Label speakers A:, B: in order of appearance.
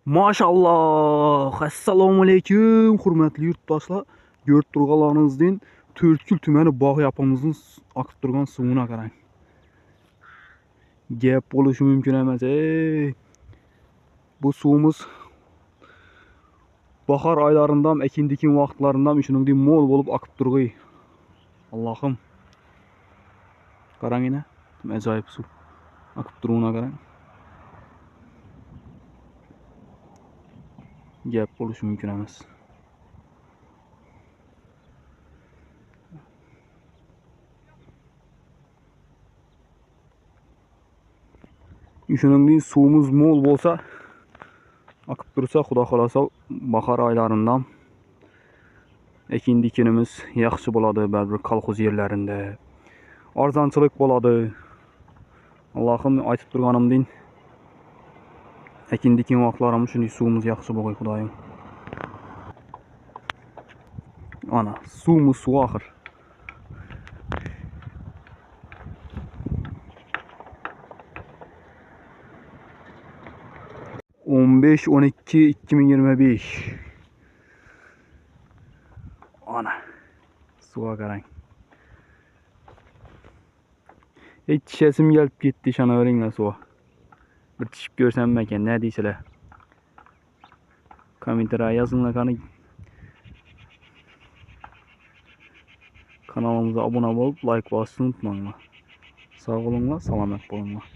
A: Maşallah. Assalomu alaykum, hurmatli yurtdoshlar. Ko'rib turganlaringizdek 4 tumani bog' yapimizning oqib turgan suvuna qarang. Gap bo'lishi mumkin emas. Bu suvimiz bahar oylarida ham, ekin-dikin vaqtlarida ham shuningdek mo'l bo'lib oqib turg'ay. Allohim. Qarang ina, ajoyib suv oqib turuvina qarang. Gap bo'lishi mumkin emas. Shuningdek suvimiz mo'l bo'lsa, oqib tursa, xudo xolasa bahor oylarida ekin-dikinimiz yaxshi bo'ladi, baribir kolxoz yerlarida. Arzonchilik bo'ladi. Allohim aytib turganimdek, ekin-dikin vaqtlarimiz shunday suvimiz yaxshi bo'lg'ay, xudoyim. Ana, suvimiz suv oxir. o'n besh 12 2025. Ana, suvga qarang. Tishasim kelib ketdi, ishonavering suva. Bir tishib ko'rsam ekan, ne deysizlar? Kommentariyga yozinglar qani. Kanalimizga obuna bo'lib, like bosishni unutmanglar. Sog' bo'linglar, salomat bo'linglar.